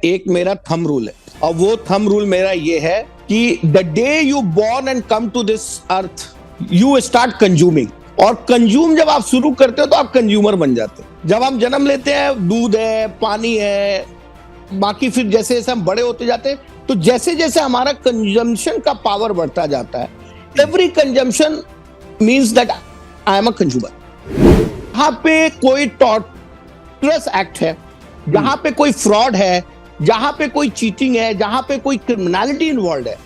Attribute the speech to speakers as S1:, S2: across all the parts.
S1: एक मेरा thumb rule है, और वो थंब रूल मेरा ये है कि the day you born and come to this earth you start consuming. और कंज्यूम जब आप शुरू करते हो तो आप कंज्यूमर बन जाते हो। जब हम जन्म लेते हैं, दूध है, पानी है, बाकी फिर जैसे जैसे हम बड़े होते जाते हैं तो जैसे जैसे हमारा कंजम्पशन का पावर बढ़ता जाता है, every consumption means that I am a consumer. जहां पे कोई टॉर्चरस एक्ट है, जहां पे कोई फ्रॉड है, जहां पे कोई चीटिंग है, जहां पे कोई क्रिमिनलिटी इन्वॉल्व है,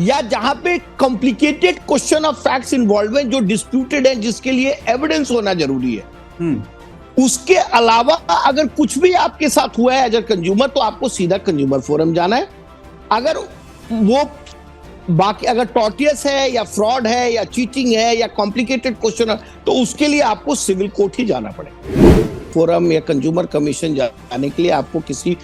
S1: या जहां पे complicated question of facts involve है जो डिस्प्यूटेड है, जिसके लिए एविडेंस होना जरूरी है, उसके अलावा अगर कुछ भी आपके साथ हुआ है एज अ कंज्यूमर तो आपको सीधा कंज्यूमर फोरम जाना है। अगर वो बाकी अगर टॉर्टियस है या फ्रॉड है या चीटिंग है या कॉम्प्लिकेटेड क्वेश्चन है तो उसके लिए आपको सिविल कोर्ट ही जाना पड़ेगा। फोरम या कंज्यूमर कमीशन जाने के लिए आपको किसी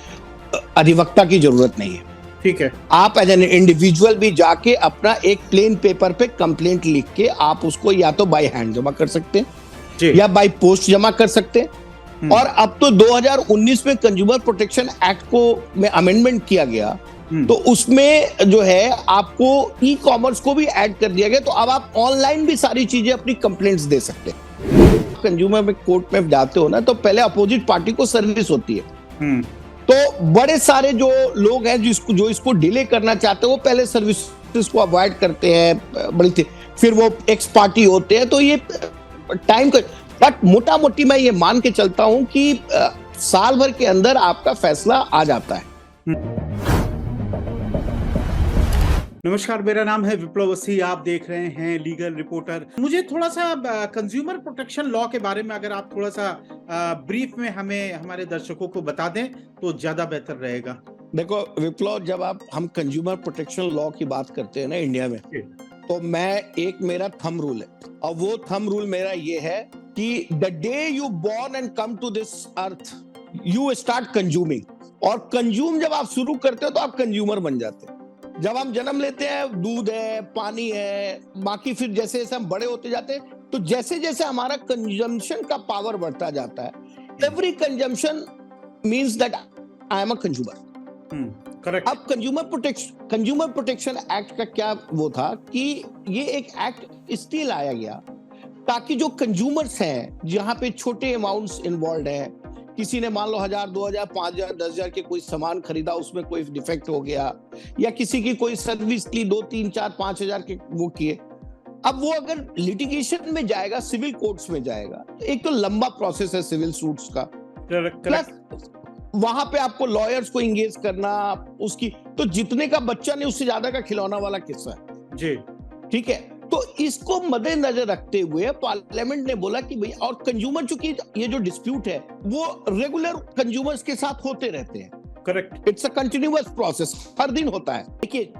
S1: अधिवक्ता की जरूरत नहीं है।
S2: ठीक है,
S1: आप एज एन इंडिविजुअल भी जाके अपना एक प्लेन पेपर पे कंप्लेंट लिख के आप उसको या तो बाय हैंड जमा कर सकते हैं या बाय पोस्ट जमा कर सकते हैं। और अब तो 2019 में कंज्यूमर प्रोटेक्शन एक्ट को में अमेंडमेंट किया गया, तो उसमें जो है आपको ई कॉमर्स को भी ऐड कर दिया गया, तो अब आप ऑनलाइन भी सारी चीजें अपनी कंप्लेंट्स दे सकते हैं। कंज्यूमर में कोर्ट में जाते हो ना तो पहले अपोजिट पार्टी को सर्विस होती है, तो बड़े सारे जो लोग हैं जो इसको डिले करना चाहते हैं वो पहले सर्विसेज को अवॉइड करते हैं, बड़ी फिर वो एक्स पार्टी होते हैं, तो ये टाइम का। बट मोटा मोटी मैं ये मान के चलता हूं कि साल भर के अंदर आपका फैसला आ जाता है।
S2: नमस्कार, मेरा नाम है विप्लव अवस्थी, आप देख रहे हैं लीगल रिपोर्टर। मुझे थोड़ा सा कंज्यूमर प्रोटेक्शन लॉ के बारे में अगर आप थोड़ा सा ब्रीफ में हमें हमारे दर्शकों को बता दें तो ज्यादा बेहतर रहेगा।
S1: देखो विप्लव, जब हम कंज्यूमर प्रोटेक्शन लॉ की बात करते हैं ना इंडिया में, तो मेरा थंब रूल है, और वो थंब रूल मेरा ये है कि the day you born and come to this earth you start consuming. और कंज्यूम जब आप शुरू करते हो तो आप कंज्यूमर बन जाते हैं। जब हम जन्म लेते हैं, दूध है, पानी है, बाकी फिर जैसे जैसे हम बड़े होते जाते हैं तो जैसे जैसे हमारा कंजम्पशन का पावर बढ़ता जाता है, every consumption means that I am a consumer.
S2: Correct.
S1: अब कंज्यूमर प्रोटेक्शन एक्ट का क्या वो था कि ये एक एक्ट इसलिए लाया गया ताकि जो कंज्यूमर्स हैं, जहां पे छोटे अमाउंट्स इन्वॉल्व हैं, किसी ने मान लो 1000, 2000, 5000, 10000 के कोई सामान खरीदा, उसमें कोई डिफेक्ट हो गया, या किसी की कोई सर्विस ली 2, 3, 4, 5000 के वो किए, अब वो अगर लिटिगेशन में जाएगा, सिविल कोर्ट्स में जाएगा, एक तो लंबा प्रोसेस है सिविल सूट्स का, प्लस वहां पे आपको लॉयर्स को इंगेज करना, उसकी तो जितने का बच्चा नहीं उससे ज्यादा का खिलौना वाला किस्सा है जी। ठीक है, तो इसको मद्देनजर रखते हुए पार्लियामेंट ने बोला कि भाई, और कंज्यूमर, चूंकि ये जो डिस्प्यूट है वो रेगुलर कंज्यूमर्स के साथ होते रहते हैं। Correct, it's a continuous process, हर दिन होता है। देखिए,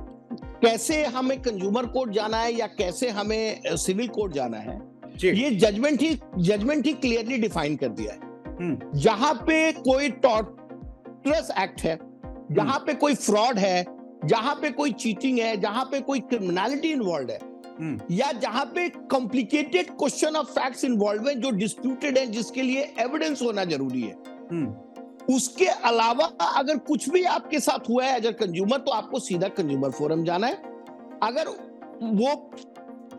S1: कैसे हमें कंज्यूमर कोर्ट जाना है या कैसे हमें सिविल कोर्ट जाना है, ये जजमेंट ही क्लियरली डिफाइन कर दिया है। जहां पे कोई टॉर्चरस एक्ट है, जहां पे कोई फ्रॉड है, जहां पे कोई चीटिंग है, जहां पे कोई क्रिमिनलिटी इन्वॉल्व है, या जहां पे complicated question of facts involve है जो डिस्प्यूटेड है, जिसके लिए एविडेंस होना जरूरी है, उसके अलावा अगर कुछ भी आपके साथ हुआ है एज अ कंज्यूमर तो आपको सीधा कंज्यूमर फोरम जाना है। अगर वो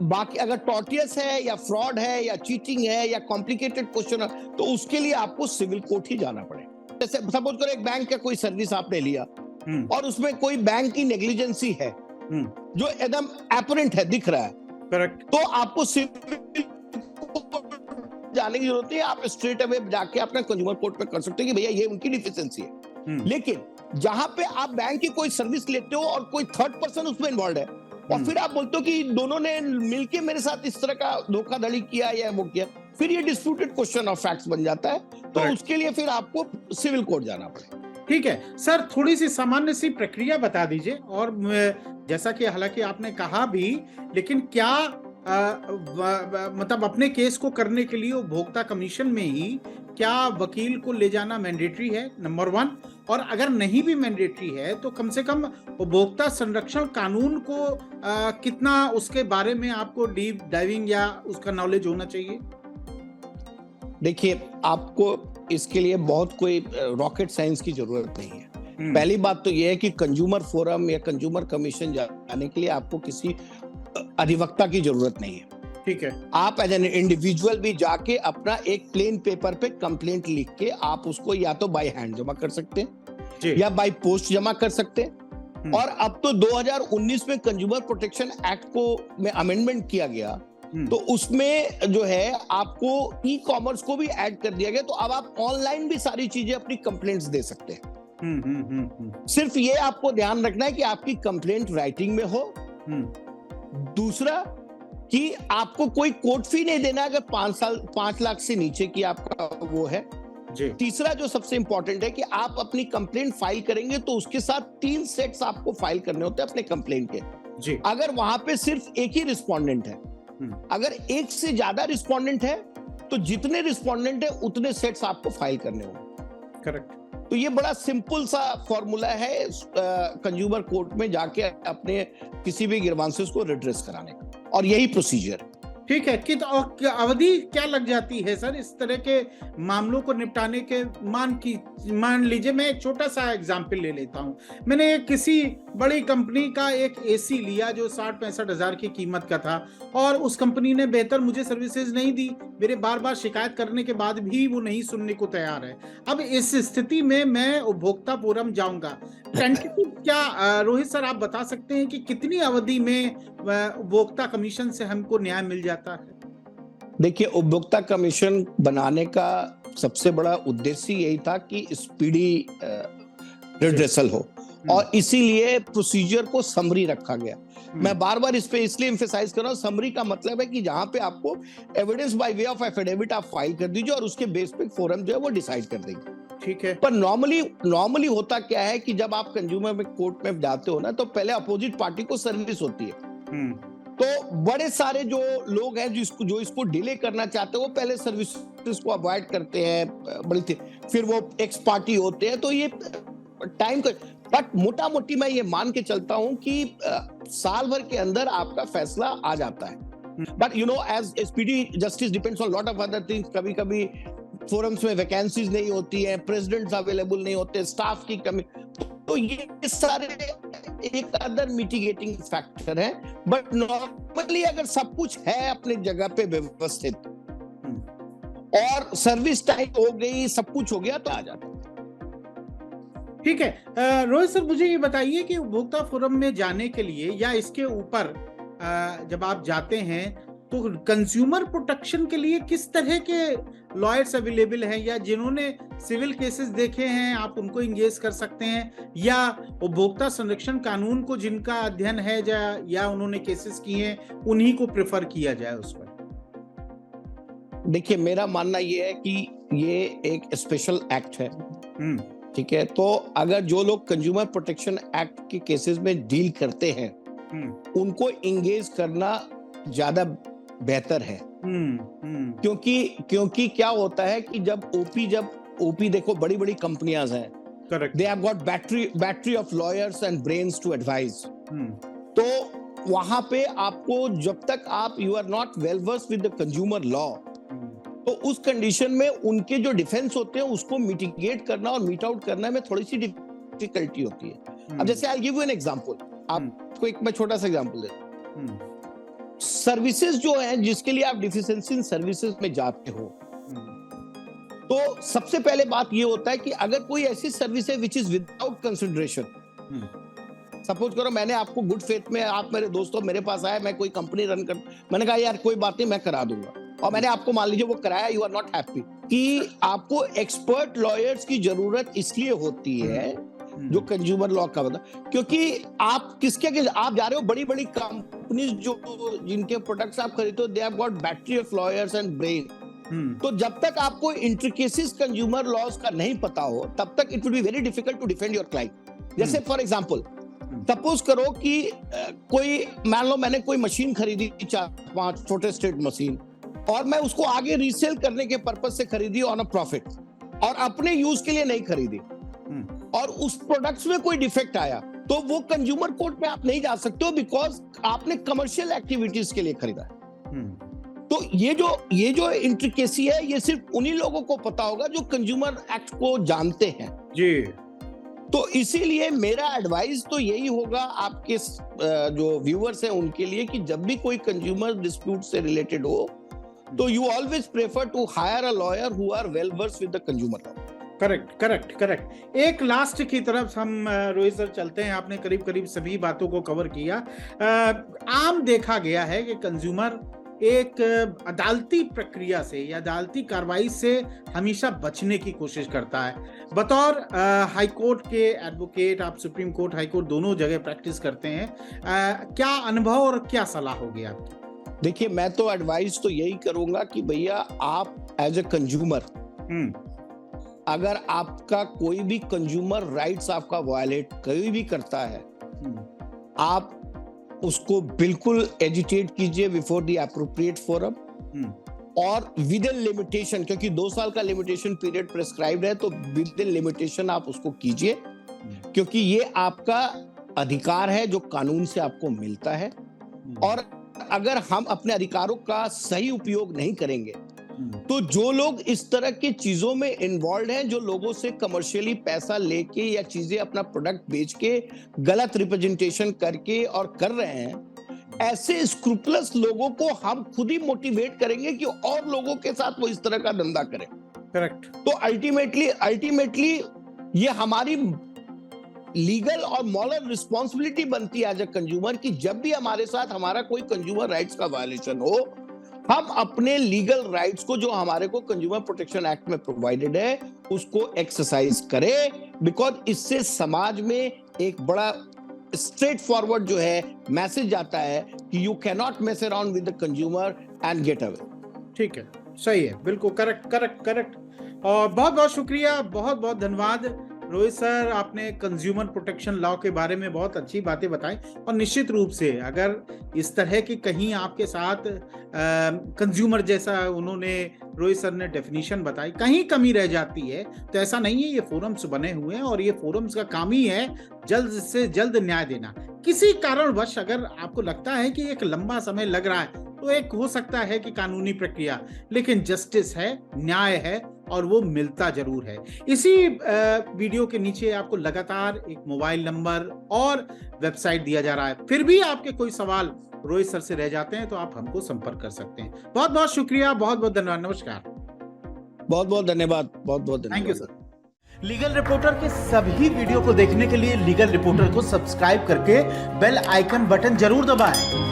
S1: बाकी अगर टॉर्टियस है या फ्रॉड है या चीटिंग है या कॉम्प्लिकेटेड क्वेश्चन है तो उसके लिए आपको सिविल कोर्ट ही जाना पड़ेगा। जैसे सपोज करो एक बैंक का कोई सर्विस आपने लिया और उसमें कोई बैंक की नेग्लिजेंसी है जो एकदम एपरेंट है, दिख रहा है, करेक्ट, तो आपको सिविल जाने की जरूरत है। आप स्ट्रेट अवे जाके अपना कंज्यूमर कोर्ट पे कर सकते हैं कि भैया ये उनकी डिफिशिएंसी है। लेकिन जहां पे आप बैंक की कोई सर्विस लेते हो और कोई थर्ड पर्सन उसमें इन्वॉल्व है और फिर आप बोलते हो कि दोनों ने मिलके मेरे साथ इस तरह का धोखाधड़ी किया या वो किया, फिर ये डिस्प्यूटेड क्वेश्चन ऑफ फैक्ट्स बन जाता है, तो उसके लिए फिर आपको सिविल कोर्ट जाना पड़ेगा।
S2: ठीक है सर, थोड़ी सी सामान्य सी प्रक्रिया बता दीजिए। और जैसा कि हालांकि आपने कहा भी, लेकिन क्या मतलब अपने केस को करने के लिए उपभोक्ता कमीशन में ही क्या वकील को ले जाना मैंडेटरी है, नंबर 1, और अगर नहीं भी मैंडेटरी है तो कम से कम उपभोक्ता संरक्षण कानून को कितना उसके बारे में आपको डीप डाइविंग या उसका नॉलेज होना चाहिए?
S1: देखिए, आपको इसके लिए बहुत कोई रॉकेट साइंस की जरूरत नहीं है। पहली बात तो यह है कि कंज्यूमर फोरम या कंज्यूमर कमीशन जाने के लिए आपको किसी अधिवक्ता की जरूरत नहीं है।
S2: ठीक है।
S1: आप एज एन इंडिविजुअल भी जाके अपना एक प्लेन पेपर पे कंप्लेंट लिख के आप उसको या तो बाय हैंड जमा कर सकते हैं या बाय पोस्ट जमा कर सकते हैं। और अब तो 2019 में कंज्यूमर प्रोटेक्शन एक्ट को में अमेंडमेंट किया गया, तो उसमें जो है आपको ई कॉमर्स को भी ऐड कर दिया गया, तो अब आप ऑनलाइन भी सारी चीजें अपनी कंप्लेंट्स दे सकते हैं। सिर्फ ये आपको ध्यान रखना है कि आपकी कंप्लेंट राइटिंग में हो। दूसरा कि आपको कोई कोर्ट फी नहीं देना अगर 5 लाख से नीचे की आपका वो है जी। तीसरा जो सबसे इंपॉर्टेंट है कि आप अपनी कंप्लेंट फाइल करेंगे तो उसके साथ 3 सेट्स आपको फाइल करने होते हैं अपने कंप्लेंट के जी। अगर वहां पे सिर्फ एक ही रिस्पोंडेंट है, अगर एक से ज्यादा रिस्पोंडेंट है तो जितने रिस्पोंडेंट है उतने सेट्स आपको फाइल करने होंगे। करेक्ट। तो ये बड़ा सिंपल सा फॉर्मूला है कंज्यूमर कोर्ट में जाके अपने किसी भी ग्रीवांसेस को रिड्रेस कराने का, और यही प्रोसीजर।
S2: ठीक है। कि तो अवधि क्या लग जाती है सर इस तरह के मामलों को निपटाने के? मान लीजिए मैं एक छोटा सा एग्जांपल ले लेता हूं। मैंने किसी बड़ी कंपनी का एक एसी लिया जो 60-65 हजार की कीमत का था, और उस कंपनी ने बेहतर मुझे सर्विसेज नहीं दी। मेरे बार बार शिकायत करने के बाद भी वो नहीं सुनने को तैयार है। अब इस स्थिति में मैं उपभोक्ता फोरम जाऊंगा, टेंटेटिव क्या रोहित सर आप बता सकते हैं कि कितनी अवधि में उपभोक्ता कमीशन से हमको न्याय मिल जाता है?
S1: देखिए, उपभोक्ता कमीशन बनाने का सबसे बड़ा उद्देश्य यही था कि स्पीडी रिड्रेसल हो, और इसीलिए प्रोसीजर को समरी रखा गया। मैं बार बार इस पे इसलिए एम्फेसाइज कर रहा हूँ, समरी का मतलब है कि जहां पे आपको evidence by way of affidavit आप फाइल कर दीजिए और उसके बेस पे फोरम जो है वो डिसाइड कर देंगे।
S2: ठीक है।
S1: पर नॉर्मली होता क्या है कि जब आप कंज्यूमर में कोर्ट में जाते हो ना, तो पहले अपोजिट पार्टी को सर्विस होती है। तो बड़े सारे जो लोग हैं जो इसको डिले करना चाहते हैं वो पहले सर्विसेज को अवॉइड करते हैं, फिर वो एक्स पार्टी होते हैं, तो ये टाइम का। बट मोटा मोटी मैं ये मान के चलता हूं कि साल भर के अंदर आपका फैसला आ जाता है। But you know as speedy justice depends on lot of other things. कभी कभी फोरम्स में वैकेंसीज नहीं होती है, प्रेसिडेंट्स अवेलेबल नहीं होते, स्टाफ की कमी, तो ये सारे एक अदर मिटिगेटिंग फैक्टर है। बट नॉर्मली अगर सब कुछ है अपने जगह पे व्यवस्थित और सर्विस टाइम हो गई, सब कुछ हो गया, तो आ जाता है।
S2: ठीक है। रोहित सर मुझे ये बताइए कि उपभोक्ता फोरम में जाने के लिए या इसके ऊपर जब आप जाते हैं तो कंज्यूमर प्रोटेक्शन के लिए किस तरह के लॉयर्स अवेलेबल हैं, या जिन्होंने सिविल केसेस देखे हैं आप उनको इंगेज कर सकते हैं, या उपभोक्ता संरक्षण कानून को जिनका अध्ययन है या उन्होंने केसेस किए हैं उन्हीं को प्रेफर किया जाए उस पर?
S1: देखिए, मेरा मानना ये है कि ये एक स्पेशल एक्ट है। ठीक है। तो अगर जो लोग कंज्यूमर प्रोटेक्शन एक्ट के केसेस में डील करते हैं उनको इंगेज करना ज्यादा बेहतर है। क्योंकि क्या होता है कि जब ओपी देखो, बड़ी बड़ी कंपनियां हैं, correct, they have got battery of lawyers and brains to advise. तो वहां पे आपको जब तक आप you are not well versed with the consumer law, तो उस कंडीशन में उनके जो डिफेंस होते हैं उसको मिटिगेट करना और मीट आउट करने में थोड़ी सी डिफिकल्टी होती है। अब जैसे I give you an example, आपको एक मैं छोटा सा एग्जांपल देता हूं। सर्विसेज जो है जिसके लिए आप डिफिशिएंसी इन सर्विसेज में जाते हो, तो सबसे पहले बात ये होता है कि अगर कोई ऐसी सर्विस है which is without consideration, suppose करो मैंने आपको गुड फेथ में, आप मेरे दोस्तों मेरे पास आए, मैं कोई कंपनी रन कर, मैंने कहा यार कोई बात नहीं मैं करा दूंगा, और मैंने आपको मान लीजिए वो कराया, यू आर नॉट हैप्पी। कि आपको एक्सपर्ट लॉयर्स की जरूरत इसलिए होती है जो कंज्यूमर लॉ का मतलब, क्योंकि आप आप जा रहे हो बड़ी बड़ी कंपनीज जो जिनके प्रोडक्ट्स आप खरीदते हो, दे have got battery of lawyers and brain. तो जब तक आपको इंट्रिकेसीज कंज्यूमर लॉज का नहीं पता हो तब तक it will be very difficult to defend your client. जैसे फॉर एग्जांपल, सपोज करो कि कोई, मान लो मैंने कोई मशीन खरीदी 4-5 छोटे स्टेट मशीन, और मैं उसको आगे रीसेल करने के पर्पस से खरीदी ऑन अ प्रॉफिट, और अपने यूज के लिए नहीं खरीदी, और उस प्रोडक्ट्स में कोई डिफेक्ट आया, तो वो कंज्यूमर कोर्ट में आप नहीं जा सकते हो, बिकॉज आपने कमर्शियल एक्टिविटीज के लिए खरीदा है। तो ये जो इंट्रिकेसी है, ये सिर्फ उन्हीं लोगों को पता होगा जो कंज्यूमर एक्ट को जानते हैं जी। तो इसीलिए मेरा एडवाइस तो यही होगा आपके जो व्यूअर्स हैं उनके लिए कि जब भी कोई कंज्यूमर डिस्प्यूट से रिलेटेड हो तो you always prefer to hire a lawyer who are well versed with the consumer law.
S2: Correct. एक लास्ट की तरफ हम रोहित सर चलते हैं। आपने करीब सभी बातों को कवर किया। आम देखा गया है कि कंज्यूमर एक अदालती प्रक्रिया से या अदालती कार्रवाई से हमेशा बचने की कोशिश करता है। बतौर हाई कोर्ट के एडवोकेट, आप सुप्रीम कोर्ट, हाई कोर्ट दोनों जगह प्रैक्टिस करते हैं, क्या अनुभव और क्या सलाह होगी आपकी?
S1: देखिए, मैं तो एडवाइस तो यही करूंगा कि भैया आप एज ए कंज्यूमर, अगर आपका कोई भी कंज्यूमर राइट्स आपका वायलेट कोई भी करता है, आप उसको बिल्कुल एजिटेट कीजिए बिफोर द एप्रोप्रिएट फोरम और विद इन लिमिटेशन, क्योंकि 2 साल का लिमिटेशन पीरियड प्रेस्क्राइब्ड है, तो विद इन लिमिटेशन आप उसको कीजिए, क्योंकि ये आपका अधिकार है जो कानून से आपको मिलता है। और अगर हम अपने अधिकारों का सही उपयोग नहीं करेंगे तो जो लोग इस तरह की चीजों में इन्वॉल्व हैं, जो लोगों से कमर्शियली पैसा लेके या चीजें अपना प्रोडक्ट बेच के गलत रिप्रेजेंटेशन करके और कर रहे हैं, ऐसे स्क्रूपलस लोगों को हम खुद ही मोटिवेट करेंगे कि और लोगों के साथ वो इस तरह का धंधा करें।
S2: करेक्ट।
S1: तो अल्टीमेटली ये हमारी लीगल और मॉरल रिस्पॉन्सिबिलिटी बनती है एज ए कंज्यूमर कि जब भी हमारे साथ हमारा कोई कंज्यूमर राइट्स का वायलेशन हो, हम अपने लीगल राइट्स को जो हमारे को कंज्यूमर प्रोटेक्शन एक्ट में प्रोवाइडेड है उसको एक्सरसाइज करें, बिकॉज इससे समाज में एक बड़ा स्ट्रेट फॉरवर्ड जो है मैसेज आता है कि you can not mess around with the consumer and get away.
S2: ठीक है, सही है, बिल्कुल करेक्ट। और बहुत बहुत शुक्रिया, बहुत बहुत धन्यवाद रोहित सर, आपने कंज्यूमर प्रोटेक्शन लॉ के बारे में बहुत अच्छी बातें बताई। और निश्चित रूप से अगर इस तरह की कहीं आपके साथ कंज्यूमर जैसा उन्होंने रोहित सर ने डेफिनेशन बताई, कहीं कमी रह जाती है तो ऐसा नहीं है, ये फोरम्स बने हुए हैं और ये फोरम्स का काम ही है जल्द से जल्द न्याय देना। किसी कारणवश अगर आपको लगता है कि एक लंबा समय लग रहा है तो एक हो सकता है कि कानूनी प्रक्रिया, लेकिन जस्टिस है, न्याय है और वो मिलता जरूर है। इसी वीडियो के नीचे आपको लगातार एक मोबाइल नंबर और वेबसाइट दिया जा रहा है। फिर भी आपके कोई सवाल रोहित सर से रह जाते हैं तो आप हमको संपर्क कर सकते हैं। बहुत बहुत शुक्रिया, बहुत बहुत धन्यवाद, नमस्कार।
S1: बहुत बहुत धन्यवाद, बहुत बहुत धन्यवाद।
S2: Thank you sir. Legal reporter के सभी वीडियो को देखने के लिए लीगल रिपोर्टर को सब्सक्राइब करके बेल आइकन बटन जरूर दबाएं।